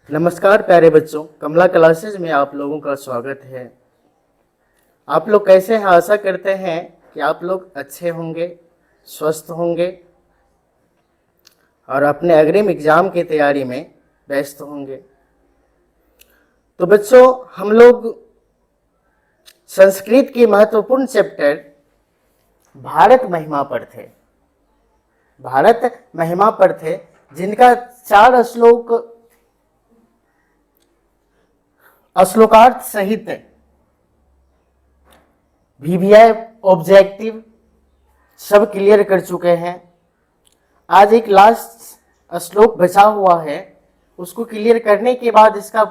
नमस्कार प्यारे बच्चों, कमला क्लासेज में आप लोगों का स्वागत है। आप लोग कैसे हैं? आशा करते हैं कि आप लोग अच्छे होंगे, स्वस्थ होंगे और अपने अग्रिम एग्जाम की तैयारी में व्यस्त होंगे। तो बच्चों, हम लोग संस्कृत की महत्वपूर्ण चैप्टर भारत महिमा पर थे। भारत महिमा पर थे, जिनका 4 श्लोकार्थ सहित वीवीआई ऑब्जेक्टिव सब क्लियर कर चुके हैं। आज एक लास्ट श्लोक बचा हुआ है, उसको क्लियर करने के बाद इसका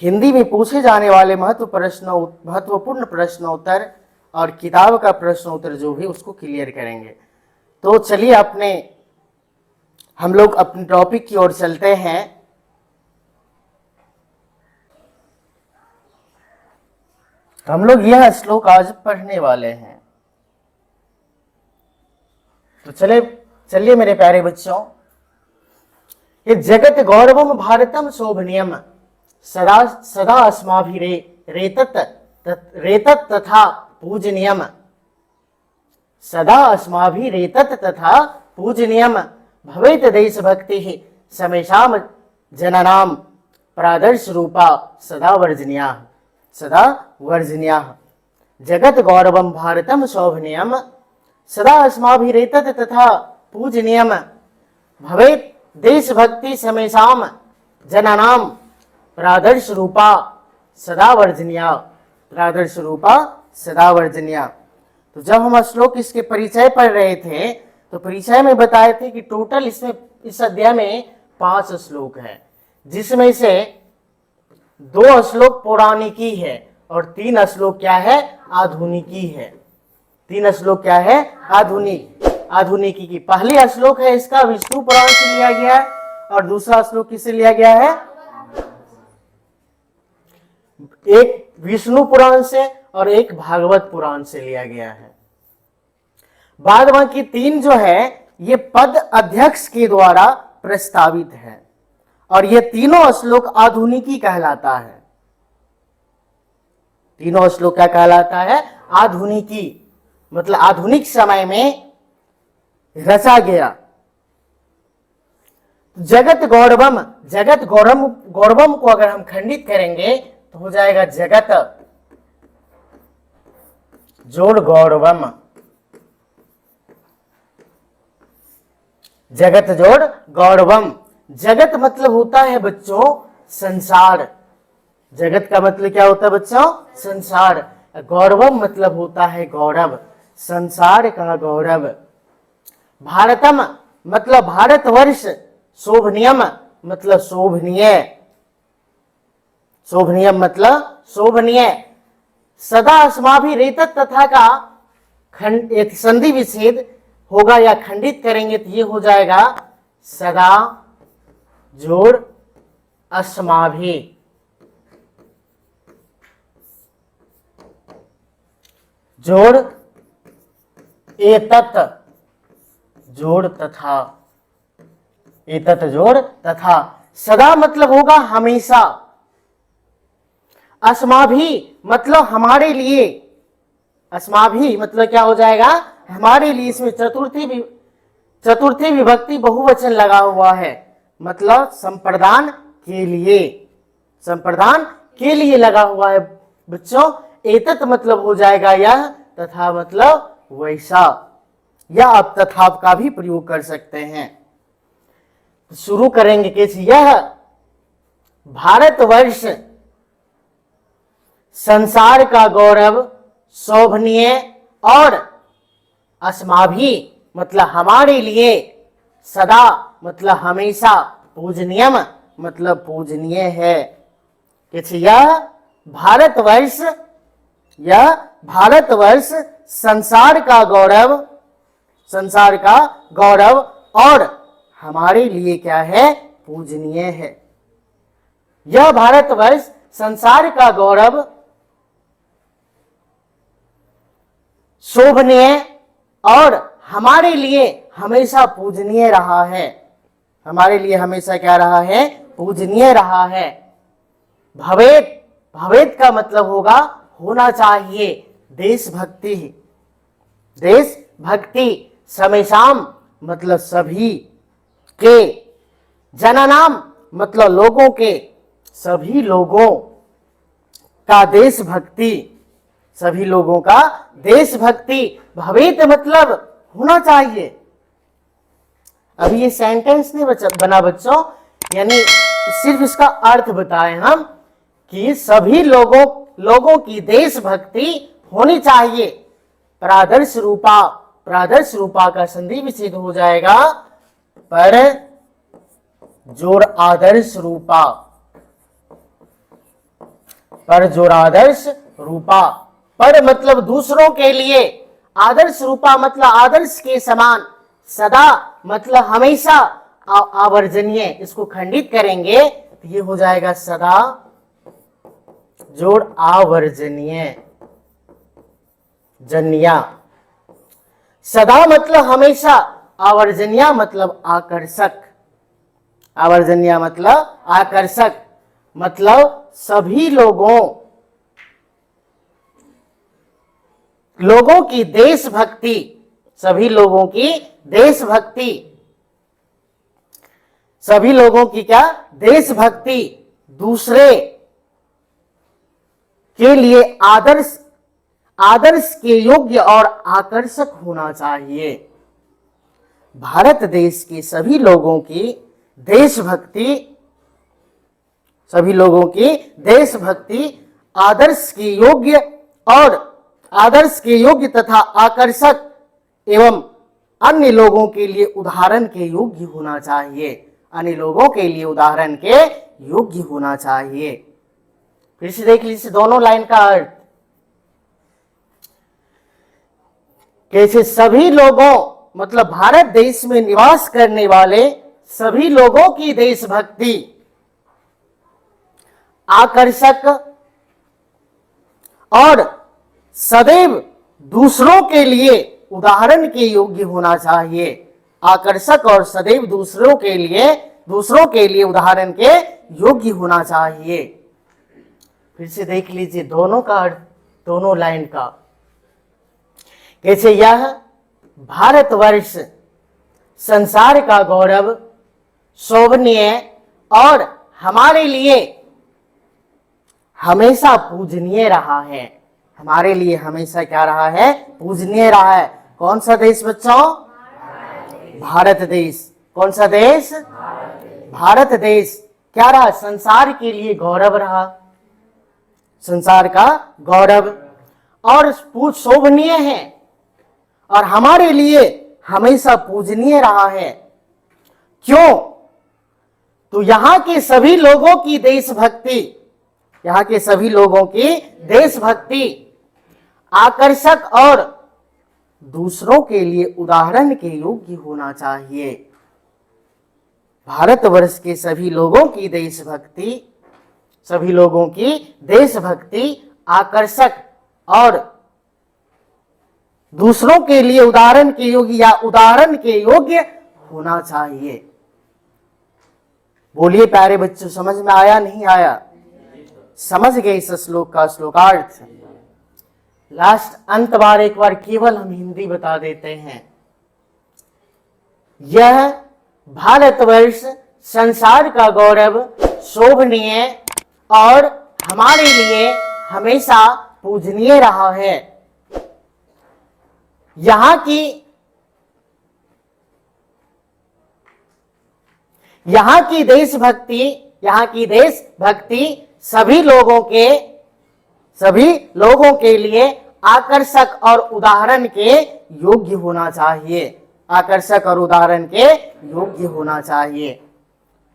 हिंदी में पूछे जाने वाले महत्वपूर्ण प्रश्नोत्तर और किताब का प्रश्नोत्तर जो भी उसको क्लियर करेंगे। तो चलिए हम लोग अपने टॉपिक की ओर चलते हैं। हम लोग यह श्लोक आज पढ़ने वाले हैं। तो चलिए मेरे प्यारे बच्चों, ये जगत गौरवम भारतम शोभनीयम सदा सदा रेतत तथा पूजनीयम, सदा अस्माभिरेतत तथा पूजनीयम भवेत देशभक्ति समेषाम जनानाम प्रादर्श रूपा सदा वर्जनीया। जगत गौरवम भारतम शोभनीयम सदा अस्माभिरेतत तथा पूजनीयम भवेत देशभक्ति समेषाम जनानाम प्रादर्श रूपा सदा वर्जनीया। तो जब हम श्लोक इसके परिचय पढ़ रहे थे तो परिचय में बताए थे कि टोटल इस अध्याय में 5 श्लोक है, जिसमें से 2 श्लोक पौराणिकी है और 3 श्लोक क्या है? आधुनिकी है। 3 श्लोक क्या है? आधुनिकी की। पहली श्लोक है इसका विष्णु पुराण से लिया गया है और दूसरा श्लोक किससे लिया गया है? एक विष्णु पुराण से और एक भागवत पुराण से लिया गया है। बाद बाकी 3 जो है ये पद अध्यक्ष के द्वारा प्रस्तावित है और ये तीनों श्लोक आधुनिकी कहलाता है। तीनों श्लोक क्या कहलाता है? आधुनिकी, मतलब आधुनिक समय में रचा गया। जगत गौरवम को अगर हम खंडित करेंगे तो हो जाएगा जगत जोड़ गौरवम, जगत जोड़ गौरवम। जगत मतलब होता है बच्चों संसार। जगत का मतलब क्या होता है बच्चों? संसार। गौरवम मतलब होता है गौरव, संसार का गौरव। भारतम मतलब भारतवर्ष। शोभनीयम मतलब शोभनीय, शोभनीयम मतलब शोभनीय। सदा अस्माभिरेतत तथा का संधि विच्छेद होगा या खंडित करेंगे तो ये हो जाएगा सदा जोड़ अस्माभि, जोड़ एतत जोड़ तथा, एतत जोड़ तथा। सदा मतलब होगा हमेशा। अस्माभि मतलब हमारे लिए, अस्माभि मतलब क्या हो जाएगा? हमारे लिए। इसमें चतुर्थी विभक्ति बहुवचन लगा हुआ है, मतलब संप्रदान के लिए, संप्रदान के लिए लगा हुआ है बच्चों। एतत मतलब हो जाएगा यह, तथा मतलब वैसा, या आप तथा का भी प्रयोग कर सकते हैं। तो शुरू करेंगे कैसे? यह भारतवर्ष संसार का गौरव, शोभनीय और अस्माभि मतलब हमारे लिए, सदा मतलब हमेशा, पूजनीयम मतलब पूजनीय है। यह भारतवर्ष संसार का गौरव, संसार का गौरव और हमारे लिए क्या है? पूजनीय है। यह भारतवर्ष संसार का गौरव, शोभनीय और हमारे लिए हमेशा पूजनीय रहा है। हमारे लिए हमेशा क्या रहा है, पूजनीय रहा है। भवेत, भवेत का मतलब होगा होना चाहिए, देशभक्ति, देशभक्ति। समेशाम मतलब सभी के, जननाम मतलब लोगों के, सभी लोगों का देशभक्ति, सभी लोगों का देशभक्ति। भवेत मतलब होना चाहिए। अभी ये सेंटेंस नहीं बना बच्चों, यानी सिर्फ इसका अर्थ बताएं हम कि सभी लोगों की देशभक्ति होनी चाहिए। प्रादर्श रूपा, प्रादर्श रूपा का संधि विच्छेद हो जाएगा पर जोर आदर्श रूपा, पर जोर आदर्श रूपा। पर मतलब दूसरों के लिए, आदर्श रूपा मतलब आदर्श के समान, सदा मतलब हमेशा, आवर्जनीय, इसको खंडित करेंगे तो ये हो जाएगा सदा जोड़ आवर्जनीय, जन्या। सदा मतलब हमेशा, आवर्जनीय मतलब आकर्षक, आवर्जनीय मतलब आकर्षक। मतलब सभी लोगों की देशभक्ति, सभी लोगों की देशभक्ति, सभी लोगों की क्या, देशभक्ति। दूसरे के लिए आदर्श, आदर्श के योग्य और आकर्षक होना चाहिए। भारत देश के सभी लोगों की देशभक्ति, सभी लोगों की देशभक्ति आदर्श के योग्य और आदर्श के योग्य तथा आकर्षक एवं अन्य लोगों के लिए उदाहरण के योग्य होना चाहिए, अन्य लोगों के लिए उदाहरण के योग्य होना चाहिए। फिर से देख लीजिए दोनों लाइन का अर्थ। कैसे सभी लोगों मतलब भारत देश में निवास करने वाले सभी लोगों की देशभक्ति आकर्षक और सदैव दूसरों के लिए उदाहरण के योग्य होना चाहिए। आकर्षक और सदैव दूसरों के लिए उदाहरण के योग्य होना चाहिए। फिर से देख लीजिए दोनों का अर्थ, दोनों लाइन का। कैसे यह भारतवर्ष संसार का गौरव, शोभनीय और हमारे लिए हमेशा पूजनीय रहा है, हमारे लिए हमेशा क्या रहा है, पूजनीय रहा है। कौन सा देश बच्चों, भारत देश। कौन सा देश, भारत देश। क्या रहा, संसार के लिए गौरव रहा, संसार का गौरव और शोभनीय है और हमारे लिए हमेशा पूजनीय रहा है। क्यों, तो यहां के सभी लोगों की देशभक्ति, यहां के सभी लोगों की देशभक्ति आकर्षक और दूसरों के लिए उदाहरण के योग्य होना चाहिए। भारतवर्ष के सभी लोगों की देशभक्ति, सभी लोगों की देशभक्ति आकर्षक और दूसरों के लिए उदाहरण के योग्य या उदाहरण के योग्य होना चाहिए। बोलिए प्यारे बच्चों, समझ में आया नहीं आया? समझ गए इस श्लोक का श्लोकार्थ? लास्ट अंत बार एक बार केवल हम हिंदी बता देते हैं। यह भारतवर्ष संसार का गौरव, शोभनीय और हमारे लिए हमेशा पूजनीय रहा है। यहां की देशभक्ति सभी लोगों के लिए आकर्षक और उदाहरण के योग्य होना चाहिए, आकर्षक और उदाहरण के योग्य होना चाहिए।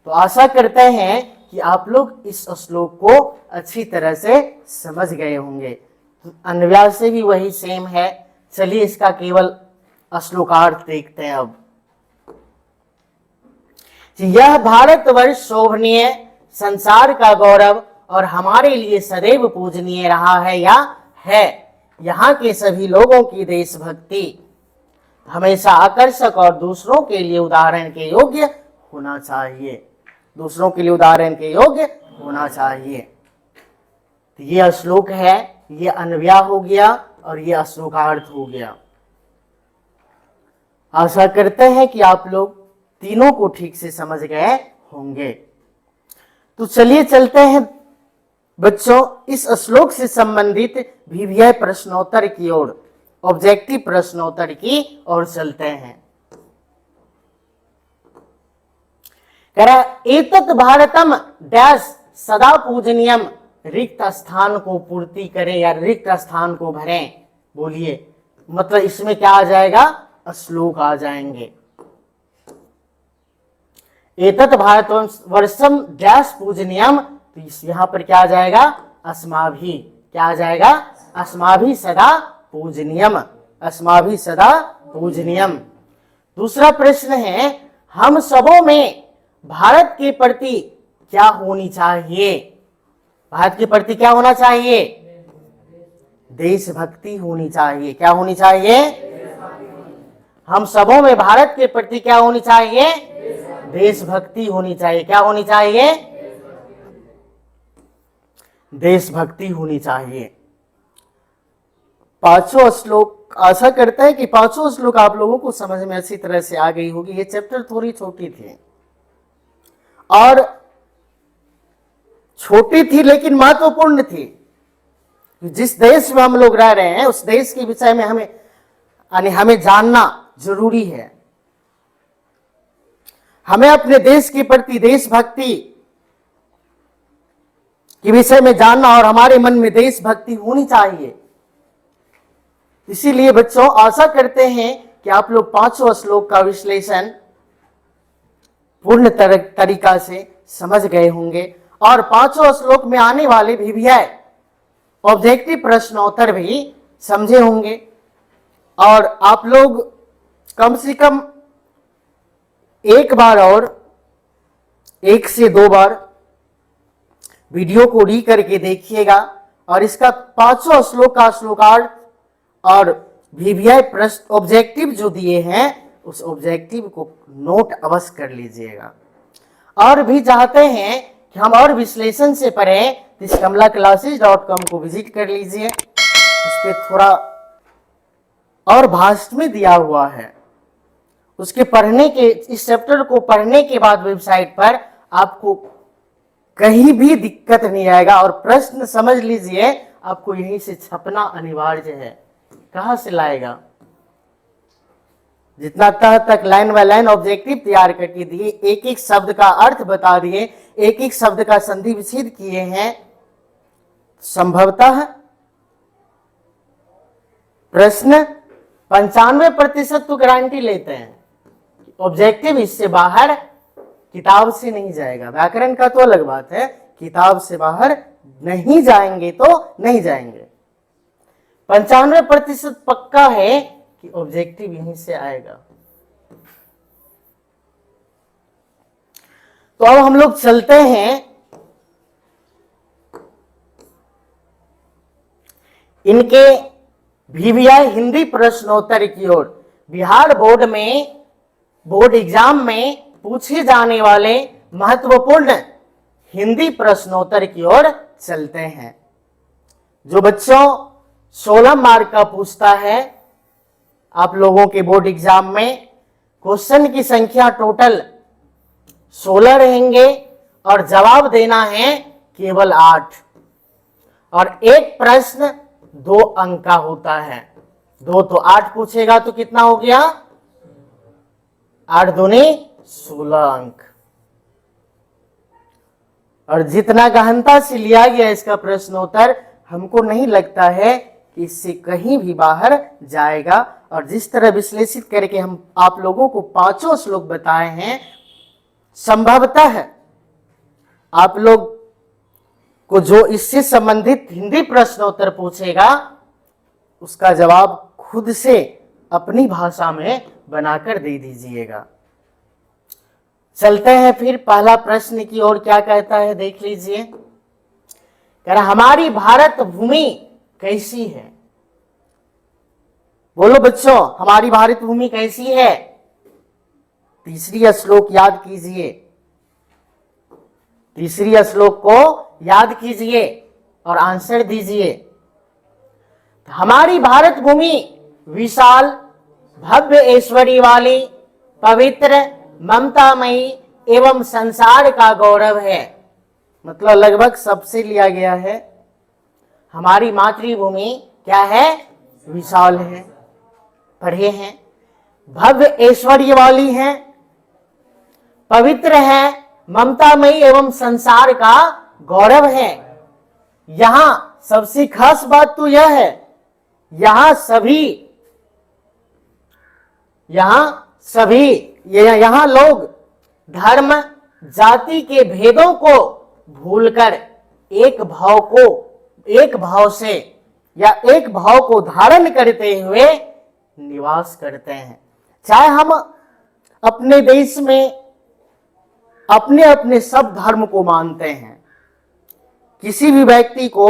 तो आशा करते हैं कि आप लोग इस श्लोक को अच्छी तरह से समझ गए होंगे। अन्वय से भी वही सेम है। चलिए इसका केवल श्लोकार्थ देखते हैं अब। यह भारतवर्ष शोभनीय, संसार का गौरव और हमारे लिए सदैव पूजनीय रहा है या है। यहाँ के सभी लोगों की देशभक्ति हमेशा आकर्षक और दूसरों के लिए उदाहरण के योग्य होना चाहिए, दूसरों के लिए उदाहरण के योग्य होना चाहिए। तो ये श्लोक है, ये अन्वया हो गया और ये श्लोकार्थ हो गया। आशा करते हैं कि आप लोग तीनों को ठीक से समझ गए होंगे। तो चलिए चलते हैं बच्चों इस श्लोक से संबंधित VVI प्रश्नोत्तर की ओर, ऑब्जेक्टिव प्रश्नोत्तर की ओर चलते हैं। कह रहा एतत् भारतम डैश सदा पूजनीयम, रिक्त स्थान को पूर्ति करें या रिक्त स्थान को भरें। बोलिए, मतलब इसमें क्या आ जाएगा, श्लोक आ जाएंगे। एतत् भारतवर्षम डैश पूजनीयम, तो यहां पर क्या आ जाएगा, अस्माभि, क्या आ जाएगा, अस्माभि सदा पूजनीयम, अस्माभि सदा पूजनीयम। दूसरा प्रश्न है, हम सबों में भारत के प्रति क्या होनी चाहिए, भारत के प्रति क्या होना चाहिए, देशभक्ति होनी चाहिए। क्या होनी चाहिए, हम सबों में भारत के प्रति क्या होनी चाहिए, देशभक्ति होनी चाहिए। क्या होनी चाहिए, देशभक्ति होनी चाहिए। पांचों श्लोक, आशा करता है कि पांचों श्लोक आप लोगों को समझ में अच्छी तरह से आ गई होगी। ये चैप्टर थोड़ी छोटी थी और छोटी थी लेकिन महत्वपूर्ण थी। जिस देश में हम लोग रह रहे हैं उस देश के विषय में हमें जानना जरूरी है। हमें अपने देश के प्रति देशभक्ति के विषय में जानना और हमारे मन में देशभक्ति होनी चाहिए। इसीलिए बच्चों आशा करते हैं कि आप लोग पांचों श्लोक का विश्लेषण पूर्ण तरीका से समझ गए होंगे और पांचों श्लोक में आने वाले VVI ऑब्जेक्टिव प्रश्नोत्तर भी समझे होंगे। और आप लोग कम से कम एक बार और 1 से 2 बार वीडियो को री करके देखिएगा और इसका पांचों श्लोक का श्लोकार्थ और VVI प्रश्न ऑब्जेक्टिव जो दिए हैं उस ऑब्जेक्टिव को नोट अवश्य कर लीजिएगा। और भी चाहते हैं कि हम और विश्लेषण से पढ़ें तो इस kamlaclasses.com को विजिट कर लीजिए। उस पर थोड़ा और भाषा में दिया हुआ है। उसके पढ़ने के, इस चैप्टर को पढ़ने के बाद वेबसाइट पर आपको कहीं भी दिक्कत नहीं आएगा। और प्रश्न समझ लीजिए, आपको यहीं से छपना अनिवार्य है। कहां से लाएगा, जितना तह तक लाइन बाय लाइन ऑब्जेक्टिव तैयार करके दिए, एक एक शब्द का अर्थ बता दिए, एक एक शब्द का संधि विच्छेद किए हैं। संभवतः प्रश्न 95% तो गारंटी लेते हैं, ऑब्जेक्टिव इससे बाहर किताब से नहीं जाएगा। व्याकरण का तो अलग बात है, किताब से बाहर नहीं जाएंगे तो नहीं जाएंगे। 95% पक्का है कि ऑब्जेक्टिव यहीं से आएगा। तो अब हम लोग चलते हैं इनके VVI हिंदी प्रश्नोत्तर की ओर। बिहार बोर्ड में, बोर्ड एग्जाम में पूछे जाने वाले महत्वपूर्ण हिंदी प्रश्नोत्तर की ओर चलते हैं, जो बच्चों 16 मार्क का पूछता है। आप लोगों के बोर्ड एग्जाम में क्वेश्चन की संख्या टोटल 16 रहेंगे और जवाब देना है केवल 8। और एक प्रश्न 2 अंक का होता है। 2 तो 8 पूछेगा तो कितना हो गया, 8 दूनी 16 अंक। और जितना गहनता से लिया गया इसका प्रश्नोत्तर, हमको नहीं लगता है कि इससे कहीं भी बाहर जाएगा। और जिस तरह विश्लेषित करके हम आप लोगों को पांचों श्लोक बताए हैं, संभवतः आप लोग को जो इससे संबंधित हिंदी प्रश्नोत्तर पूछेगा उसका जवाब खुद से अपनी भाषा में बनाकर दे दीजिएगा। चलते हैं फिर पहला प्रश्न की ओर। क्या कहता है देख लीजिए। कह रहा हमारी भारत भूमि कैसी है। बोलो बच्चों, हमारी भारत भूमि कैसी है। तीसरी श्लोक याद कीजिए, तीसरी श्लोक को याद कीजिए और आंसर दीजिए। हमारी भारत भूमि विशाल, भव्य, ऐश्वर्य वाली, पवित्र, ममतामयी एवं संसार का गौरव है। मतलब लगभग सबसे लिया गया है। हमारी मातृभूमि क्या है? विशाल है, पढ़े हैं, भव्य ऐश्वर्य वाली है, पवित्र है, ममतामयी एवं संसार का गौरव है। यहां सबसे खास बात तो यह है, यहां लोग धर्म जाति के भेदों को भूलकर एक भाव से या एक भाव को धारण करते हुए निवास करते हैं। चाहे हम अपने देश में अपने अपने सब धर्म को मानते हैं, किसी भी व्यक्ति को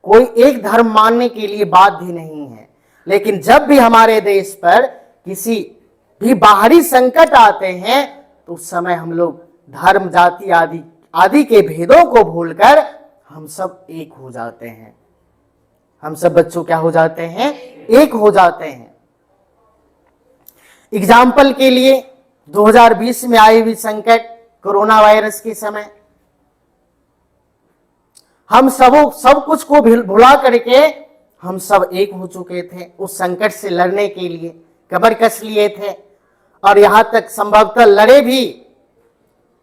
कोई एक धर्म मानने के लिए बाध्य नहीं है, लेकिन जब भी हमारे देश पर किसी भी बाहरी संकट आते हैं तो उस समय हम लोग धर्म जाति आदि के भेदों को भूलकर हम सब एक हो जाते हैं। हम सब बच्चों क्या हो जाते हैं? एक हो जाते हैं। एग्जाम्पल के लिए 2020 में आई हुई संकट कोरोना वायरस के समय हम सब कुछ को भुला करके हम सब एक हो चुके थे। उस संकट से लड़ने के लिए कमर कस लिए थे और यहां तक संभवतः लड़े भी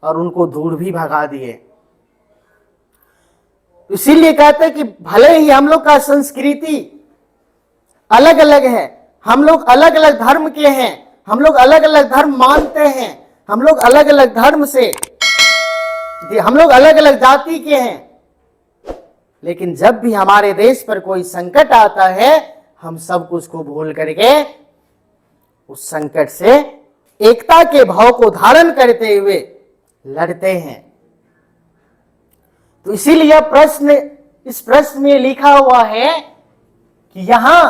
और उनको दूर भी भगा दिए। इसीलिए कहते हैं कि भले ही हम लोग का संस्कृति अलग अलग है, हम लोग अलग अलग धर्म के हैं, हम लोग अलग अलग धर्म मानते हैं, हम लोग अलग अलग धर्म से, हम लोग अलग अलग जाति के हैं, लेकिन जब भी हमारे देश पर कोई संकट आता है हम सब कुछ को भूल करके उस संकट से एकता के भाव को धारण करते हुए लड़ते हैं। तो इसीलिए इस प्रश्न में लिखा हुआ है कि यहां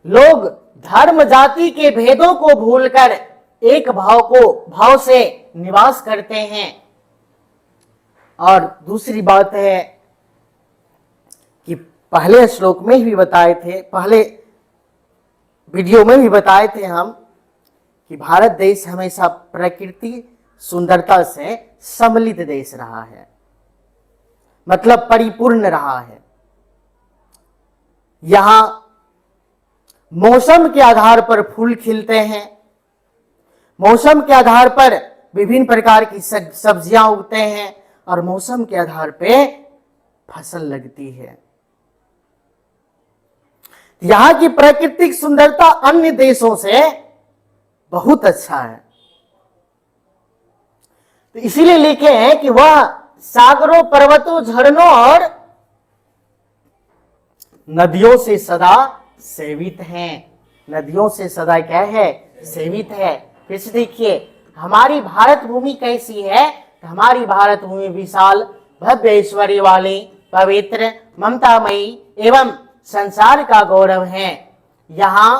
लोग धर्म जाति के भेदों को भूलकर एक भाव से निवास करते हैं। और दूसरी बात है कि पहले श्लोक में भी बताए थे, पहले वीडियो में भी बताए थे हम कि भारत देश हमेशा प्रकृति सुंदरता से सम्मिलित देश रहा है, मतलब परिपूर्ण रहा है। यहां मौसम के आधार पर फूल खिलते हैं, मौसम के आधार पर विभिन्न प्रकार की सब्जियां उगते हैं और मौसम के आधार पे फसल लगती है। यहां की प्राकृतिक सुंदरता अन्य देशों से बहुत अच्छा है। तो इसीलिए लिखे हैं कि वह सागरों, पर्वतों, झरनों और नदियों से सदा सेवित हैं। नदियों से सदा क्या है? सेवित है। फिर से देखिए हमारी भारत भूमि कैसी है? तो हमारी भारत भूमि विशाल, भव्य, ऐश्वर्य वाली, पवित्र, ममतामयी एवं संसार का गौरव है। यहाँ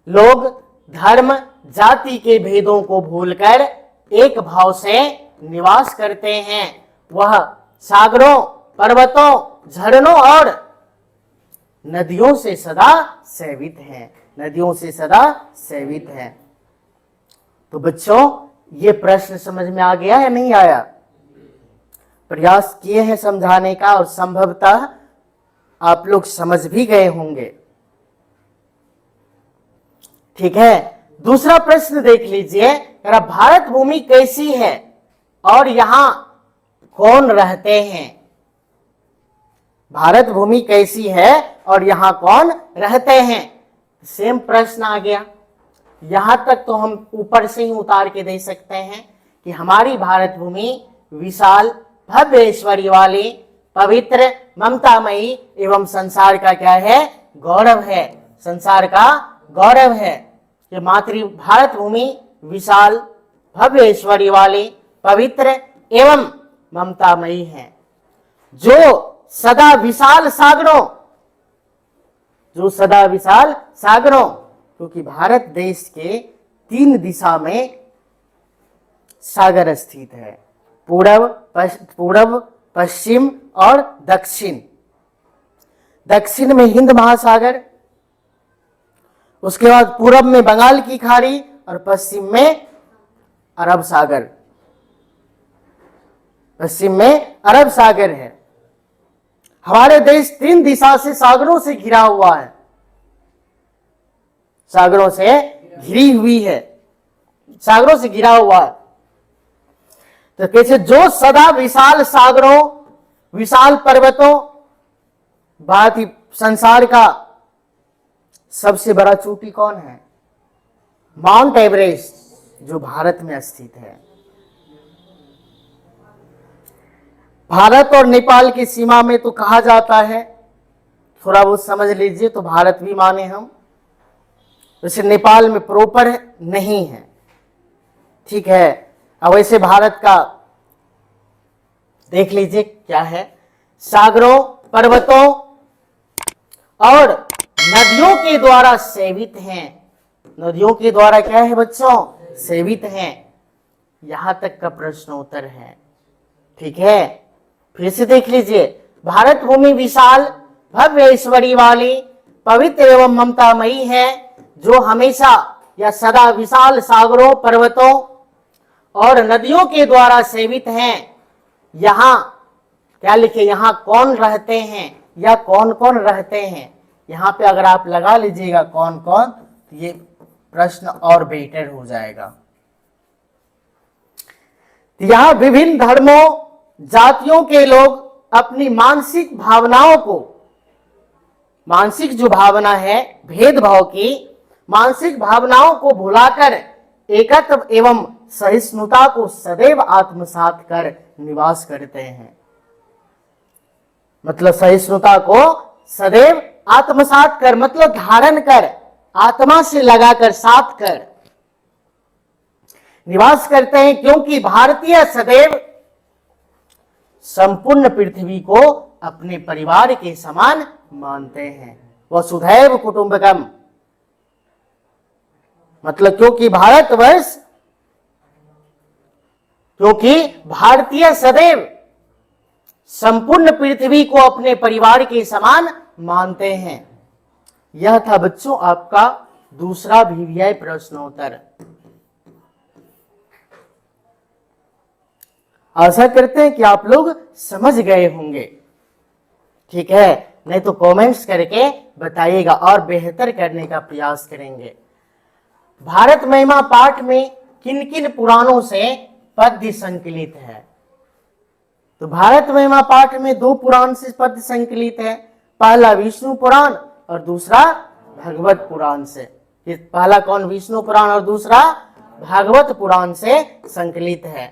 लोग धर्म जाति के भेदों को भूलकर एक भाव से निवास करते हैं। वह सागरों, पर्वतों, झरनों और नदियों से सदा सेवित है। नदियों से सदा सेवित है। तो बच्चों ये प्रश्न समझ में आ गया या नहीं आया? प्रयास किए हैं समझाने का और संभवतः आप लोग समझ भी गए होंगे। ठीक है, दूसरा प्रश्न देख लीजिए। भारत भूमि कैसी है और यहां कौन रहते हैं? भारत भूमि कैसी है और यहां कौन रहते हैं? सेम प्रश्न आ गया। यहां तक तो हम ऊपर से ही उतार के दे सकते हैं कि हमारी भारत भूमि विशाल, भव्य, ऐश्वर्य वाली, पवित्र, ममतामयी एवं संसार का क्या है? गौरव है। संसार का गौरव है। ये भारत भूमि विशाल, भव्य, ऐश्वर्य वाली, पवित्र एवं ममतामयी है। जो सदा विशाल सागरों, क्योंकि भारत देश के 3 दिशा में सागर स्थित है, पूर्व, पश्चिम और दक्षिण। दक्षिण में हिंद महासागर, उसके बाद पूरब में बंगाल की खाड़ी और पश्चिम में अरब सागर। पश्चिम में अरब सागर है। हमारे देश 3 दिशा से सागरों से घिरा हुआ है, सागरों से घिरी हुई है, सागरों से घिरा हुआ है। तो कैसे जो सदा विशाल सागरों, विशाल पर्वतों, बात ही संसार का सबसे बड़ा चोटी कौन है? माउंट एवरेस्ट, जो भारत में स्थित है। भारत और नेपाल की सीमा में तो कहा जाता है, थोड़ा बहुत समझ लीजिए तो भारत भी माने हम, वैसे नेपाल में प्रॉपर नहीं है, ठीक है। अब वैसे भारत का देख लीजिए क्या है, सागरों, पर्वतों और नदियों के द्वारा सेवित हैं। नदियों के द्वारा क्या है बच्चों? सेवित हैं। यहां तक का प्रश्न उत्तर है, ठीक है। फिर से देख लीजिए, भारत भूमि विशाल भव्य ऐश्वर्य वाली पवित्र एवं ममतामयी है, जो हमेशा या सदा विशाल सागरों, पर्वतों और नदियों के द्वारा सेवित हैं। यहाँ क्या लिखे? यहाँ कौन रहते हैं या कौन कौन रहते हैं? यहाँ पे अगर आप लगा लीजिएगा कौन कौन, तो ये प्रश्न और बेहतर हो जाएगा। यहाँ विभिन्न धर्मों, जातियों के लोग अपनी मानसिक भावनाओं को, मानसिक जो भावना है भेदभाव की, मानसिक भावनाओं को भुलाकर एकत्व एवं सहिष्णुता को सदैव आत्मसात कर निवास करते हैं। मतलब सहिष्णुता को सदैव आत्मसात कर, मतलब धारण कर, आत्मा से लगाकर, साथ कर निवास करते हैं, क्योंकि भारतीय सदैव संपूर्ण पृथ्वी को अपने परिवार के समान मानते हैं। वसुधैव कुटुंबकम, मतलब क्योंकि भारतवर्ष, क्योंकि भारतीय सदैव संपूर्ण पृथ्वी को अपने परिवार के समान मानते हैं। यह था बच्चों आपका दूसरा VVI प्रश्नोत्तर। आशा करते हैं कि आप लोग समझ गए होंगे, ठीक है। नहीं तो कमेंट्स करके बताइएगा और बेहतर करने का प्रयास करेंगे। भारत महिमा पाठ में किन किन पुराणों से पद्य संकलित है? तो भारत महिमा पाठ में 2 पुराण से पद्य संकलित है, पहला विष्णु पुराण और दूसरा भागवत पुराण से। ये पहला कौन? विष्णु पुराण और दूसरा भागवत पुराण से संकलित है।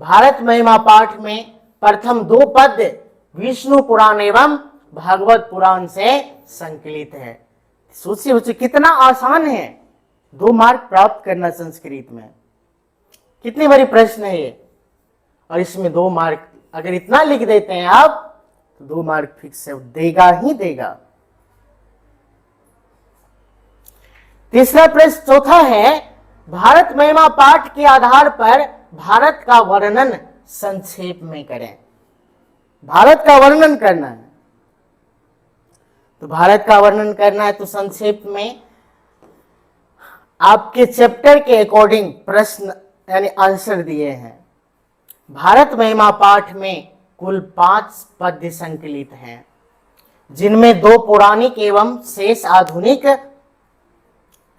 भारत महिमा पाठ में प्रथम 2 पद्य विष्णु पुराण एवं भागवत पुराण से संकलित है। सोचिए बच्चों कितना आसान है 2 मार्क प्राप्त करना संस्कृत में। कितनी बड़ी प्रश्न है ये, और इसमें 2 मार्क अगर इतना लिख देते हैं आप तो 2 मार्क फिक्स है, देगा ही देगा। तीसरा प्रश्न चौथा है, भारत महिमा पाठ के आधार पर भारत का वर्णन संक्षेप में करें। भारत का वर्णन करना है, तो भारत का वर्णन करना है तो संक्षेप में आपके चैप्टर के अकॉर्डिंग प्रश्न यानी आंसर दिए हैं। भारत महिमा पाठ में कुल 5 पद्य संकलित हैं, जिनमें 2 पौराणिक एवं शेष आधुनिक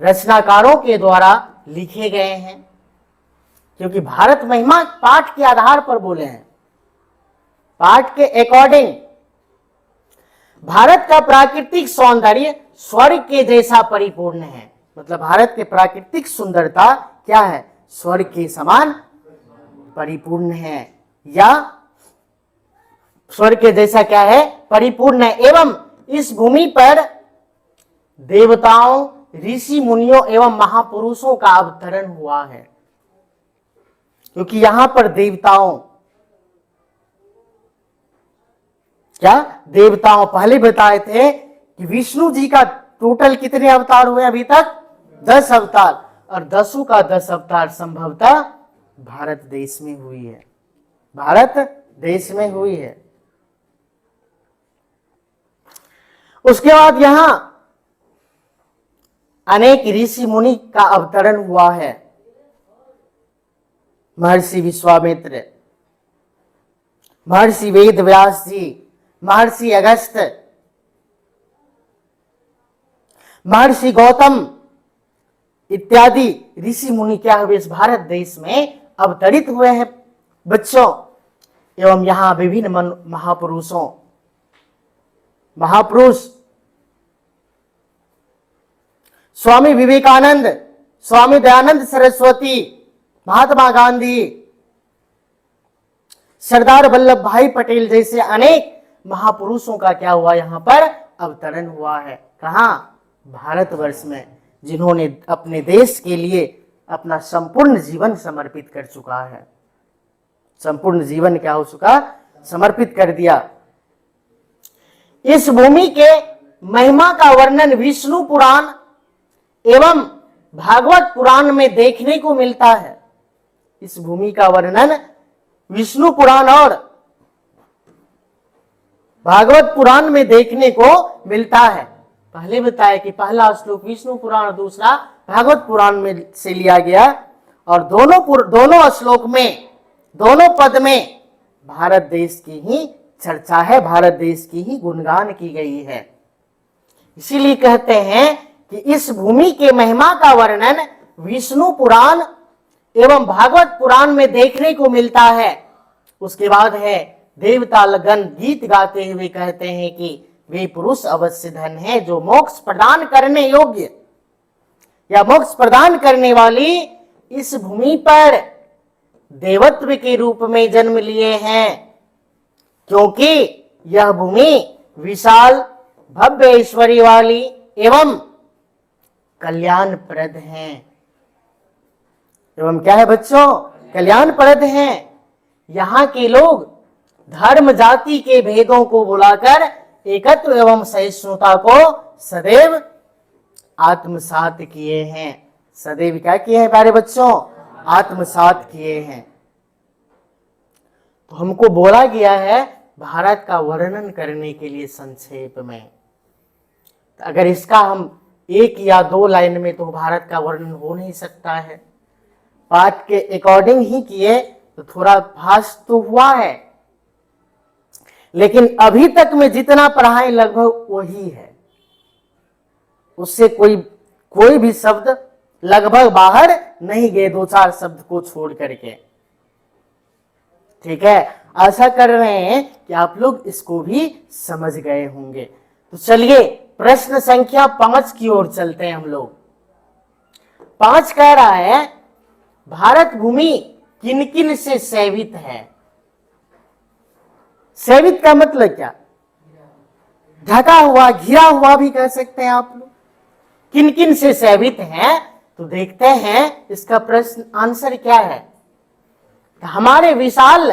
रचनाकारों के द्वारा लिखे गए हैं, क्योंकि भारत महिमा पाठ के आधार पर बोले हैं। पाठ के अकॉर्डिंग भारत का प्राकृतिक सौंदर्य स्वर्ग के जैसा परिपूर्ण है। मतलब भारत की प्राकृतिक सुंदरता क्या है? स्वर्ग के समान परिपूर्ण है, या स्वर्ग के जैसा क्या है? परिपूर्ण है। एवं इस भूमि पर देवताओं, ऋषि मुनियों एवं महापुरुषों का अवतरण हुआ है, क्योंकि यहां पर देवताओं, क्या देवताओं, पहले बताए थे कि विष्णु जी का टोटल कितने अवतार हुए अभी तक? 10 अवतार, और 10 का 10 अवतार संभवतः भारत देश में हुई है, भारत देश में हुई है। उसके बाद यहां अनेक ऋषि मुनि का अवतरण हुआ है। महर्षि विश्वामित्र, महर्षि वेद व्यास जी, महर्षि अगस्त, महर्षि गौतम इत्यादि ऋषि मुनि क्या हुए इस भारत देश में अवतरित हुए हैं बच्चों। एवं यहां विभिन्न महापुरुष स्वामी विवेकानंद, स्वामी दयानंद सरस्वती, महात्मा गांधी, सरदार वल्लभ भाई पटेल जैसे अनेक महापुरुषों का क्या हुआ यहां पर अवतरण हुआ है। कहां? भारतवर्ष में, जिन्होंने अपने देश के लिए अपना संपूर्ण जीवन समर्पित कर चुका है। संपूर्ण जीवन क्या हो चुका? समर्पित कर दिया। इस भूमि के महिमा का वर्णन विष्णु पुराण एवं भागवत पुराण में देखने को मिलता है। इस भूमि का वर्णन विष्णु पुराण और भागवत पुराण में देखने को मिलता है। पहले बताया कि पहला श्लोक विष्णु पुराण, दूसरा भागवत पुराण में से लिया गया और दोनों श्लोक में, दोनों पद में भारत देश की ही चर्चा है, भारत देश की ही गुणगान की गई है। इसीलिए कहते हैं कि इस भूमि के महिमा का वर्णन विष्णु पुराण एवं भागवत पुराण में देखने को मिलता है। उसके बाद है देवता गण गीत गाते हुए कहते हैं कि वे पुरुष अवश्य धन है जो मोक्ष प्रदान करने योग्य या मोक्ष प्रदान करने वाली इस भूमि पर देवत्व के रूप में जन्म लिए हैं, क्योंकि यह भूमि विशाल भव्य ऐश्वर्य वाली एवं कल्याणप्रद है। एवं क्या है बच्चों? कल्याणप्रद है। यहाँ के लोग धर्म जाति के भेदों को भुलाकर एकत्व एवं सहिष्णुता को सदैव आत्मसात किए हैं। सदैव क्या किए हैं प्यारे बच्चों? आत्मसात किए हैं। तो हमको बोला गया है भारत का वर्णन करने के लिए संक्षेप में। तो अगर इसका हम 1 या 2 लाइन में तो भारत का वर्णन हो नहीं सकता है। पाठ के अकॉर्डिंग ही किए तो थोड़ा फास्ट तो हुआ है, लेकिन अभी तक में जितना पढ़ा है लगभग वही है। उससे कोई भी शब्द लगभग बाहर नहीं गए, 2-4 शब्द को छोड़ करके। ठीक है, आशा कर रहे हैं कि आप लोग इसको भी समझ गए होंगे। तो चलिए प्रश्न संख्या 5 की ओर चलते हैं हम लोग। 5 कह रहा है भारत भूमि किन किन से सेवित है। सेवित का मतलब क्या? ढका हुआ, घिरा हुआ भी कह सकते हैं आप लोग। किन किन से सेवित है तो देखते हैं इसका प्रश्न आंसर क्या है। तो हमारे विशाल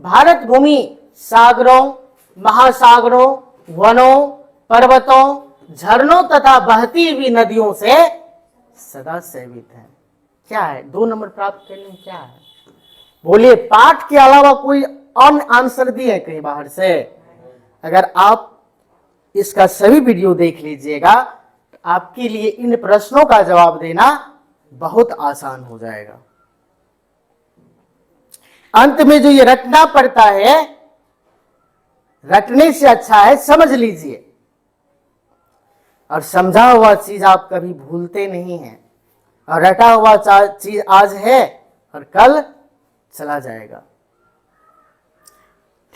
भारत भूमि सागरों, महासागरों, वनों, पर्वतों, झरनों तथा बहती हुई नदियों से सदा सेवित है। क्या है? 2 नंबर प्राप्त करने में क्या है? बोलिए, पाठ के अलावा कोई ऑन आंसर दिए कहीं बाहर से? अगर आप इसका सभी वीडियो देख लीजिएगा तो आपके लिए इन प्रश्नों का जवाब देना बहुत आसान हो जाएगा। अंत में जो ये रटना पड़ता है, रटने से अच्छा है समझ लीजिए, और समझा हुआ चीज आप कभी भूलते नहीं हैं, और रटा हुआ चीज आज है और कल चला जाएगा।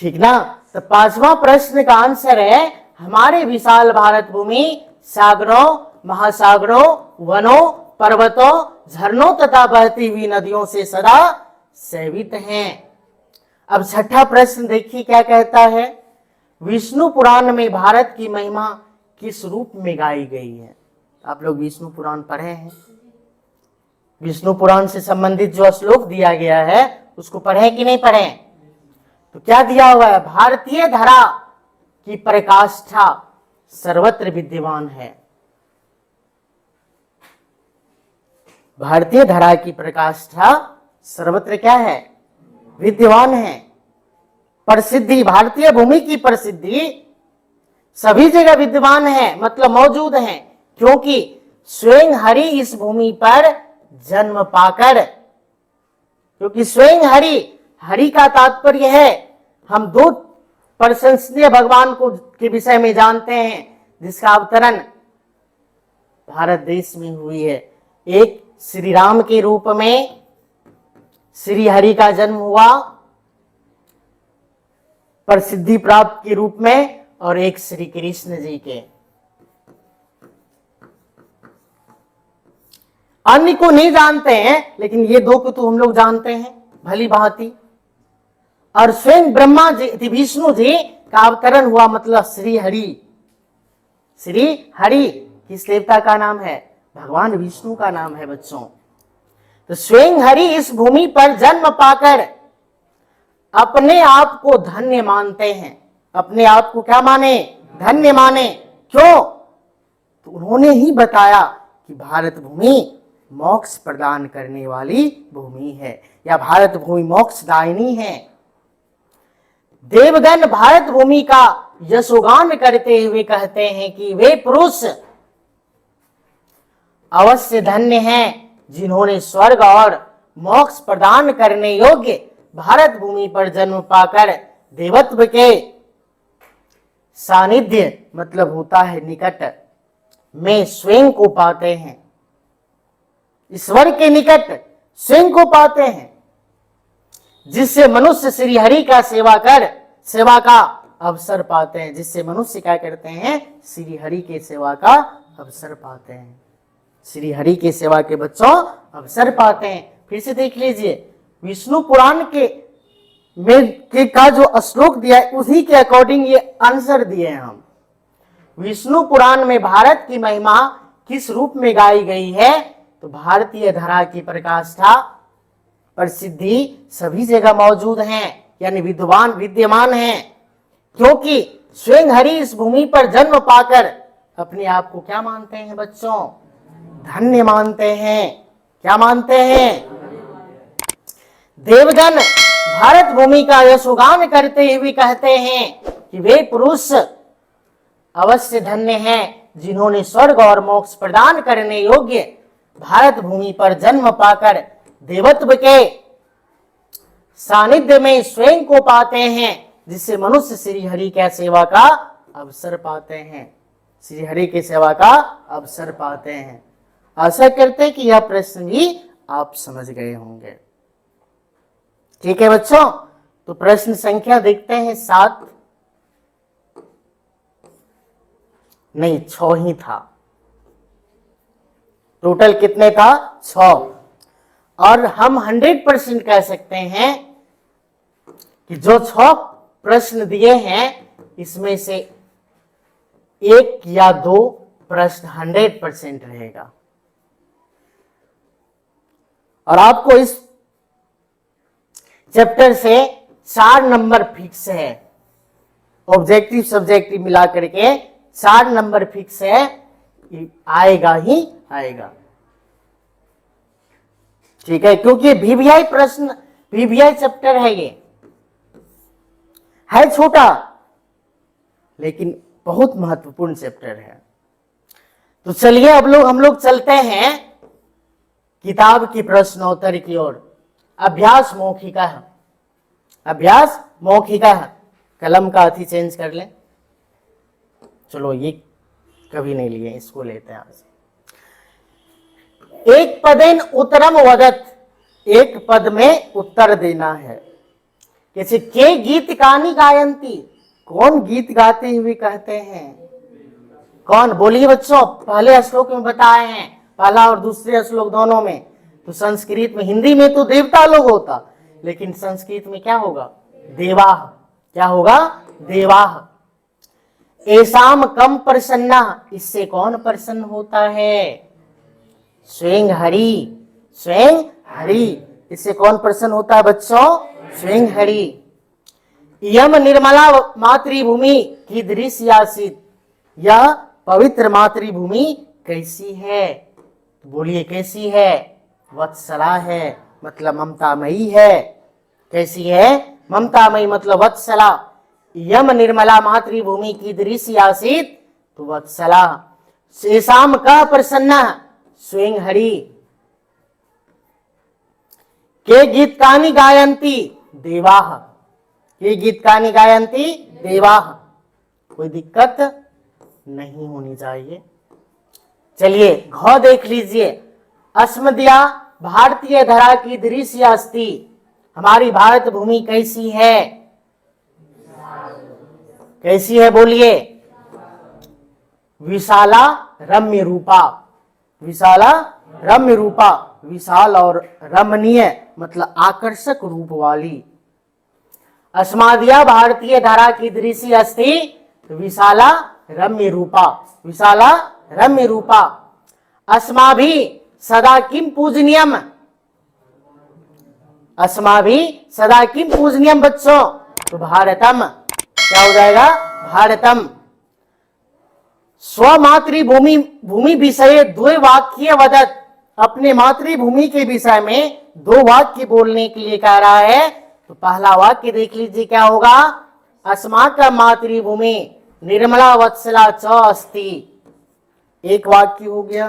ठीक ना? तो 5वां प्रश्न का आंसर है हमारे विशाल भारत भूमि सागरों, महासागरों, वनों, पर्वतों, झरनों तथा बहती हुई नदियों से सदा सेवित हैं। अब 6ठा प्रश्न देखिए क्या कहता है। विष्णु पुराण में भारत की महिमा किस रूप में गाई गई है? आप लोग विष्णु पुराण पढ़े हैं? विष्णु पुराण से संबंधित जो श्लोक दिया गया है उसको पढ़े कि नहीं पढ़े? तो क्या दिया हुआ है? भारतीय धरा की प्रकाष्ठा सर्वत्र विद्यमान है। भारतीय धरा की प्रकाष्ठा सर्वत्र क्या है? विद्यमान है। प्रसिद्धि, भारतीय भूमि की प्रसिद्धि सभी जगह विद्यमान है, मतलब मौजूद है, क्योंकि स्वयं हरि इस भूमि पर जन्म पाकर, क्योंकि स्वयं हरि, हरि का तात्पर्य है हम दो प्रशंसनीय भगवान को के विषय में जानते हैं जिसका अवतरण भारत देश में हुई है। एक श्री राम के रूप में श्री हरि का जन्म हुआ प्रसिद्धि प्राप्त के रूप में, और एक श्री कृष्ण जी के। अन्य को नहीं जानते हैं, लेकिन ये दो को तो हम लोग जानते हैं भली भांति। और स्वयं ब्रह्मा जी, विष्णु जी का अवतरण हुआ, मतलब श्री हरि। श्री हरि किस देवता का नाम है? भगवान विष्णु का नाम है बच्चों। तो स्वयं हरि इस भूमि पर जन्म पाकर अपने आप को धन्य मानते हैं। अपने आप को क्या माने? धन्य माने। क्यों? तो उन्होंने ही बताया कि भारत भूमि मोक्ष प्रदान करने वाली भूमि है, या भारत भूमि मोक्षदायिनी है। देवगण भारत भूमि का यशोगान करते हुए कहते हैं कि वे पुरुष अवश्य धन्य हैं जिन्होंने स्वर्ग और मोक्ष प्रदान करने योग्य भारत भूमि पर जन्म पाकर देवत्व के सानिध्य, मतलब होता है निकट, में स्वयं को पाते हैं। ईश्वर के निकट स्वयं को पाते हैं, जिससे मनुष्य श्री हरि का सेवा का अवसर पाते हैं। जिससे मनुष्य क्या करते हैं? श्री हरि के सेवा का अवसर पाते हैं। श्री हरि के सेवा के बच्चों अवसर पाते हैं। फिर से देख लीजिए, विष्णु पुराण के का जो श्लोक दिया है उसी के अकॉर्डिंग ये आंसर दिए हैं हम। विष्णु पुराण में भारत की महिमा किस रूप में गाई गई है? तो भारतीय धरा की प्रकाष्ठा प्रसिद्धि सभी जगह मौजूद हैं, यानी विद्यमान है, क्योंकि स्वयं हरि इस भूमि पर जन्म पाकर अपने आप को क्या मानते हैं बच्चों? धन्य मानते हैं। क्या मानते हैं? देवगण भारत भूमि का यशोगान करते हुए कहते हैं कि वे पुरुष अवश्य धन्य हैं जिन्होंने स्वर्ग और मोक्ष प्रदान करने योग्य भारत भूमि पर जन्म पाकर देवत्व के सानिध्य में स्वयं को पाते हैं, जिससे मनुष्य श्री हरि के सेवा का अवसर पाते हैं। श्री हरि की सेवा का अवसर पाते हैं। आशा करते हैं कि यह प्रश्न भी आप समझ गए होंगे। ठीक है बच्चों, तो प्रश्न संख्या देखते हैं 7 नहीं 6 ही था। टोटल कितने था? 6। और हम 100% कह सकते हैं कि जो 6 प्रश्न दिए हैं इसमें से 1 या 2 प्रश्न 100% रहेगा। और आपको इस चैप्टर से 4 नंबर फिक्स है। ऑब्जेक्टिव सब्जेक्टिव मिला करके 4 नंबर फिक्स है, आएगा ही आएगा। ठीक है, क्योंकि वीवीआई चैप्टर है, ये है छोटा लेकिन बहुत महत्वपूर्ण चैप्टर है। तो चलिए अब हम लोग चलते हैं किताब की प्रश्नोत्तर की ओर। अभ्यास मौखिका है। अभ्यास मौखिका है। कलम का अथी चेंज कर लें। चलो ये कभी नहीं लिए, इसको लेते हैं आज। एक पदेन उत्तरम वदत, एक पद में उत्तर देना है। कैसे? के गीत कानी गायंती, कौन गीत गाते हुए कहते हैं? कौन? बोलिए बच्चों। पहले श्लोक में बताए हैं, पहला और दूसरे श्लोक दोनों में। तो संस्कृत में, हिंदी में तो देवता लोग होता, लेकिन संस्कृत में क्या होगा? देवाह। क्या होगा? देवाह। ऐसाम कम प्रसन्ना, इससे कौन प्रसन्न होता है? स्वयं हरि। स्वयं हरि। इससे कौन प्रसन्न होता है बच्चों? स्वयं हरि। यम निर्मला मातृभूमि की दृश्य आसित, यह पवित्र मातृभूमि कैसी है? बोलिए कैसी है? वत्सला है, मतलब ममतामयी है। कैसी है? ममतामयी, मतलब वत्सला। यम निर्मला मातृभूमि कीदृशी आसीत, तो वत्सला। शेषाम का प्रसन्न स्वयं हरि। के गीतकानि गायन्ति देवाः, के गीतकानि गायन्ति देवाः। कोई दिक्कत नहीं होनी चाहिए। चलिए घ देख लीजिए। अस्मद्या भारतीय धरा की दृश्य अस्ति, हमारी भारत भूमि कैसी है? कैसी है बोलिए? विशाला रम्य रूपा, विशाला रम्य रूपा। विशाल और रमणीय मतलब आकर्षक रूप वाली। अस्मादिया भारतीय धारा की दृश्य अस्ति, विशाला रम्य रूपा, विशाला रम्य रूपा। अस्माभि सदा किम पूजनीयम, अस्माभि सदा किम पूजनीयम बच्चों, तो भारतम। क्या हो जाएगा? भारतम। स्वमातृभूमि भूमि विषय द्वे वाक्य वदत, अपने मातृभूमि के विषय में दो वाक्य बोलने के लिए कह रहा है। तो पहला वाक्य देख लीजिए क्या होगा? अस्माकं मातृभूमि निर्मला वत्सला च अस्ति, एक वाक्य हो गया।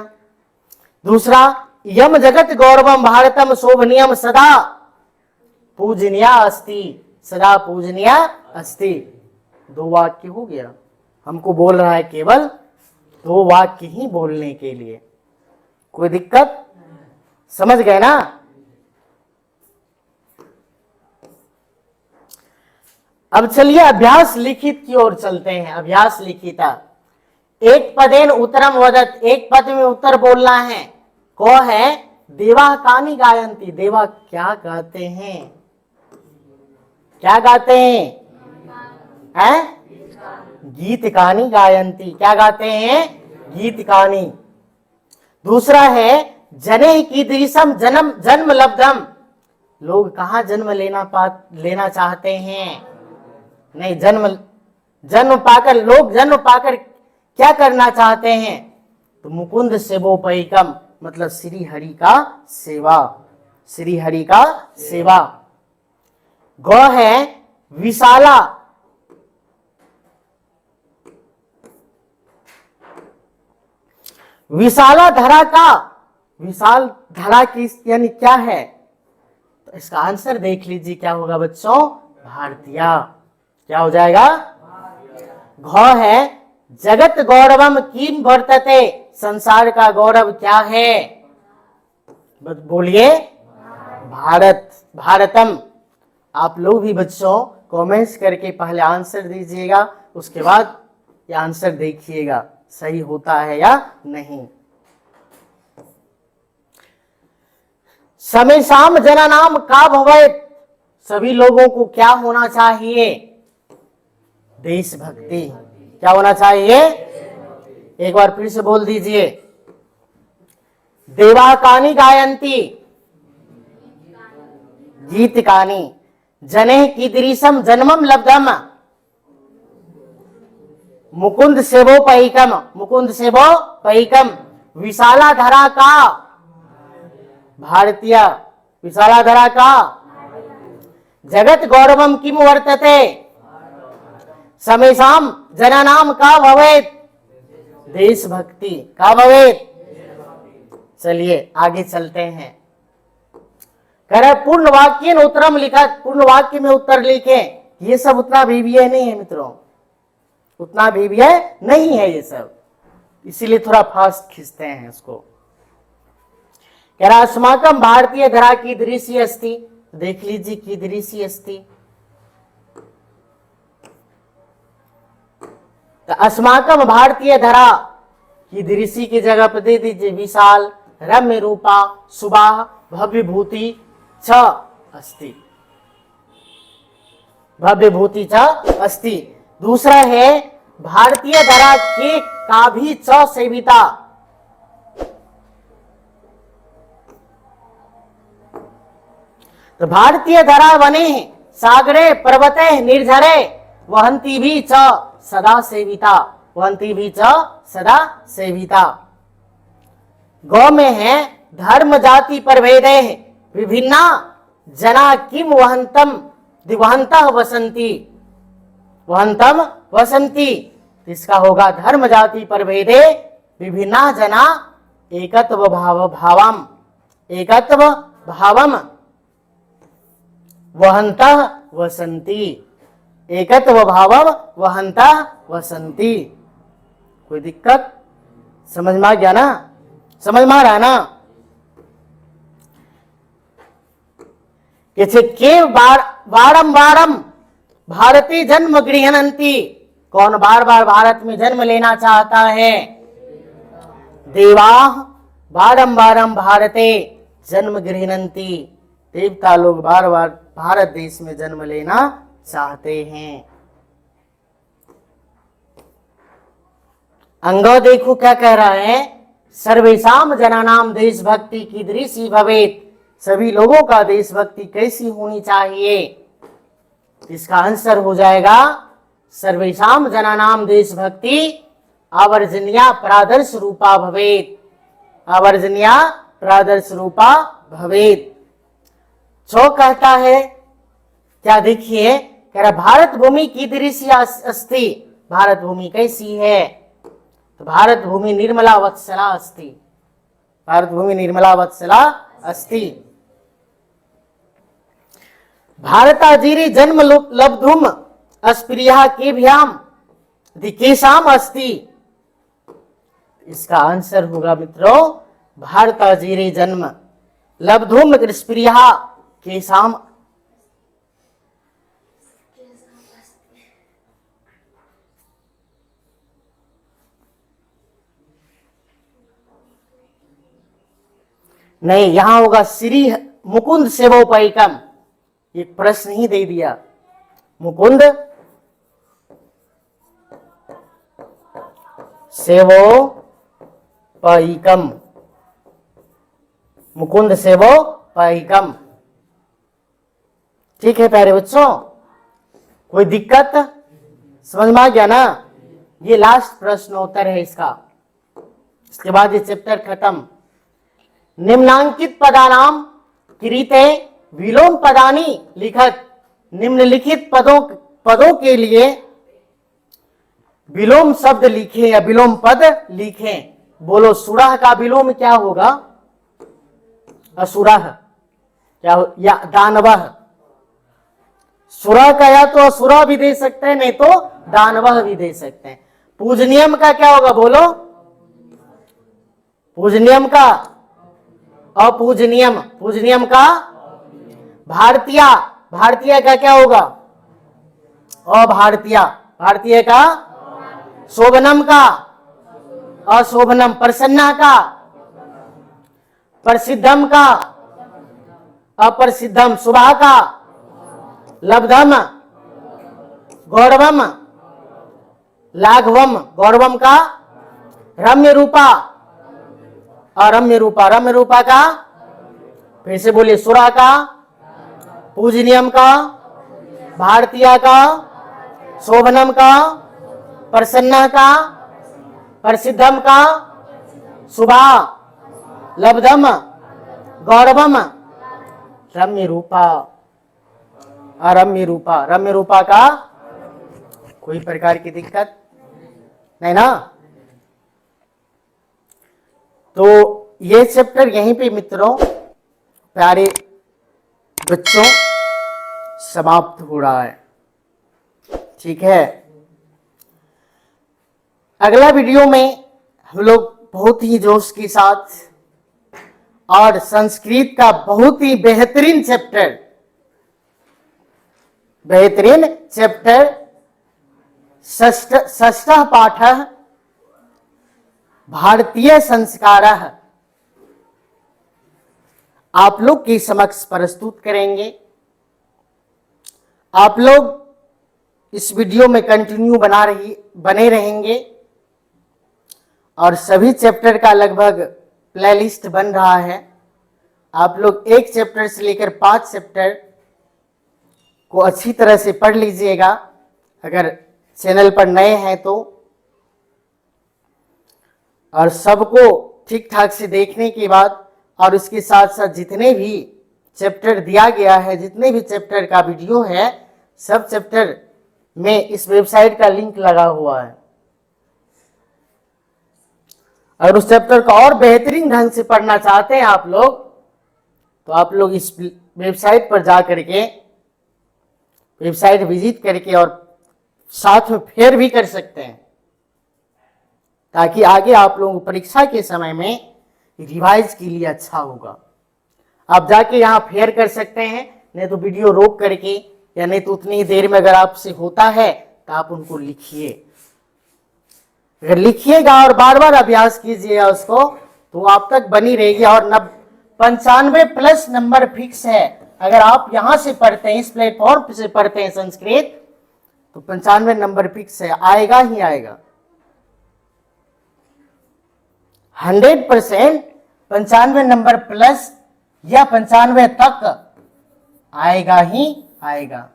दूसरा, यम जगत गौरवम भारतम शोभनीयम सदा पूजनीया अस्ति, सदा पूजनीया अस्ति। दो वाक्य हो गया। हमको बोल रहा है केवल दो वाक्य ही बोलने के लिए। कोई दिक्कत? समझ गए ना? अब चलिए अभ्यास लिखित की ओर चलते हैं। अभ्यास लिखिता। एक पदेन उत्तरम वदत, एक पद में उत्तर बोलना है। को है देवा कानी गायंती, देवा क्या गाते हैं? क्या गाते हैं? हैं? गीत कानी गायंती, क्या गाते हैं? गीत कानी। दूसरा है जने की दृशम जन्म जन्म लब्धम, लोग कहाँ जन्म लेना चाहते हैं? नहीं, जन्म पाकर, लोग जन्म पाकर क्या करना चाहते हैं? तो मुकुंद सेवोपैकम, मतलब श्री हरि का सेवा, श्री हरि का सेवा। गौ है विशाला, विशाला धरा का, विशाल धरा की यानी क्या है? तो इसका आंसर देख लीजिए क्या होगा बच्चों? भारतीय। क्या हो जाएगा? घ है जगत गौरवम किम वर्तते, संसार का गौरव क्या है? बोलिए भारत, भारतम। आप लोग भी बच्चों कमेंट्स करके पहले आंसर दीजिएगा, उसके बाद ये आंसर देखिएगा सही होता है या नहीं। समेषाम जनानाम का भवेत्, सभी लोगों को क्या होना चाहिए? देशभक्ति। क्या होना चाहिए? एक बार फिर से बोल दीजिए। देवा कानी गायंती गीत कानी, जने कीदृशम जन्मम लब्धम मुकुंद सेवोपैकम, मुकुंद सेवोपैकम। विशाला धरा का भारतीय, विशाला धरा का। जगत गौरवम किम वर्तते, समेषाम जनानाम का भवेत्, देशभक्ति का भवेत्। चलिए आगे चलते हैं। कह रहे पूर्ण वाक्य उत्तरम लिखा, पूर्ण वाक्य में उत्तर लिखे। ये सब उतना भी नहीं है मित्रों, उतना भी नहीं है ये सब, इसीलिए थोड़ा फास्ट खींचते हैं इसको। कह रहा अस्माकं भारतीय धरा की दृश्य अस्ति, देख लीजिए की दृश्य अस्ति। तो अस्माकं भारतीय धरा की दृश्य की जगह पर दे दीजिए विशाल रम्य रूपा सुबह भव्य भूति च अस्ति, भव्य भूति च अस्ति। दूसरा है भारतीय धरा के का भी च सेविता, तो भारतीय धरा वने सागरे पर्वते निर्झरे वहंती भी च सदा सेविता, वहंती भी च सदा सेविता। गौ में है धर्म जाति प्रभेदे विभिन्ना जना किम वहन्तः वसंती, वहन्तम वसंती। इसका होगा धर्म जाति प्रभेदे विभिन्ना जना एकत्व भावम, एकत्व भावम वहन्तः वसंती, एकत्व भावम वहन्तः वसंती। कोई दिक्कत? समझ में आ गया ना? समझ में आ रहा ना? के वारम वारम भारती जन्म गृहणंती, कौन बार बार भारत में जन्म लेना चाहता है? देवा वारम वारम भारते जन्म गृहणंती, देवता लोग बार बार भारत देश में जन्म लेना चाहते हैं। अंगो देखो क्या कह रहा है, सर्वेशाम जनानाम देशभक्ति कीदृशी भवेत, सभी लोगों का देशभक्ति कैसी होनी चाहिए? इसका आंसर हो जाएगा सर्वेशाम जनानाम देशभक्ति आवर्जनीया प्रादर्श रूपा भवेत, आवर्जनीया प्रादर्श रूपा भवेत। छो कहता है क्या? देखिए कह रहा भारत भूमि कीदृशी अस्ति, भारत भूमि कैसी है? तो भारत भूमि निर्मला वत्सला अस्ति, भारत भूमि निर्मला वत्सला अस्ति। भारताजीरी जन्म लब्धुम अस्प्रिया केभ्याम दिकेशाम अस्ति, इसका आंसर होगा मित्रों भारताजीरी जन्म लब्धुम स्प्रिया केशाम, नहीं यहां होगा श्री मुकुंद सेवोपैकम, एक प्रश्न ही दे दिया। मुकुंद सेवोपैकम, मुकुंद सेवोपैकम। ठीक है प्यारे बच्चों, कोई दिक्कत? समझ में आ गया ना? ये लास्ट प्रश्न उत्तर है इसका, इसके बाद ये चैप्टर खत्म। निम्नांकित पदानाम किरीते विलोम पदानी लिखत, निम्नलिखित पदों के लिए विलोम शब्द लिखे या विलोम पद लिखे। बोलो सुरह का विलोम क्या होगा? असुरह क्या या दानवह। सुरह का या तो असुरह भी दे सकते हैं, नहीं तो दानवह भी दे सकते हैं। पूजनियम का क्या होगा? बोलो पूजनियम का अपूजनियम, पूजनियम का भारतीय, भारतीय का क्या होगा? अभारतीय, भारतीय का शोभनम का अशोभनम, प्रसन्ना का प्रसिद्धम का अप्रसिद्धम, शुभा का लब्धम गौरवम लाघवम, गौरवम का रम्य रूपा अरम्य रूपा, रम्य रूपा का फिर से बोलिए सुरा का, पूजनियम का, भारतीय का, शोभनम का, प्रसन्न का, प्रसिद्धम का, शुभा, लब्धम, गौरवम, रम्य रूपा, अरम्य रूपा। रम्य रूपा का कोई प्रकार की दिक्कत नहीं ना? तो ये चैप्टर यहीं पे मित्रों प्यारे बच्चों समाप्त हो रहा है। ठीक है, अगला वीडियो में हम लोग बहुत ही जोश के साथ और संस्कृत का बहुत ही बेहतरीन चैप्टर षष्ठ पाठ भारतीय संस्कारः आप लोग के समक्ष प्रस्तुत करेंगे। आप लोग इस वीडियो में कंटिन्यू बने रहेंगे और सभी चैप्टर का लगभग प्लेलिस्ट बन रहा है। आप लोग एक चैप्टर से लेकर 5 चैप्टर को अच्छी तरह से पढ़ लीजिएगा अगर चैनल पर नए हैं तो, और सबको ठीक ठाक से देखने के बाद और उसके साथ साथ जितने भी चैप्टर दिया गया है, जितने भी चैप्टर का वीडियो है, सब चैप्टर में इस वेबसाइट का लिंक लगा हुआ है। अगर उस चैप्टर को और बेहतरीन ढंग से पढ़ना चाहते हैं आप लोग, तो आप लोग इस वेबसाइट पर जा करके, वेबसाइट विजिट करके और साथ में फेयर भी कर सकते हैं, ताकि आगे आप लोगों को परीक्षा के समय में रिवाइज के लिए अच्छा होगा। आप जाके यहाँ फेयर कर सकते हैं, नहीं तो वीडियो रोक करके, या नहीं तो उतनी देर में अगर आपसे होता है तो आप उनको लिखिए। अगर लिखिएगा और बार बार अभ्यास कीजिएगा उसको, तो आप तक बनी रहेगी। और 95+ नंबर फिक्स है। अगर आप यहाँ से पढ़ते हैं, इस प्लेटफॉर्म से पढ़ते हैं संस्कृत, तो 95 नंबर फिक्स है, आएगा ही आएगा। 100% 95 नंबर प्लस या 95 तक आएगा ही आएगा।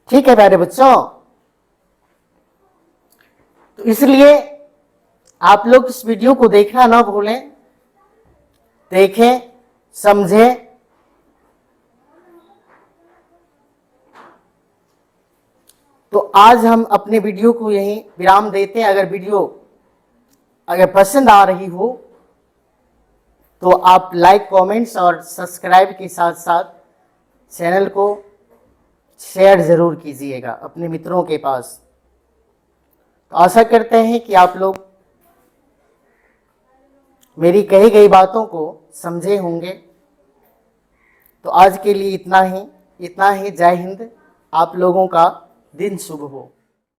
ठीक है प्यारे बच्चों, तो इसलिए आप लोग इस वीडियो को देखना ना भूलें, देखें, समझें। तो आज हम अपने वीडियो को यहीं विराम देते हैं। अगर वीडियो पसंद आ रही हो तो आप लाइक, कमेंट्स और सब्सक्राइब के साथ साथ चैनल को शेयर जरूर कीजिएगा अपने मित्रों के पास। तो आशा करते हैं कि आप लोग मेरी कही गई बातों को समझे होंगे। तो आज के लिए इतना ही। जय हिंद। आप लोगों का दिन शुभ हो।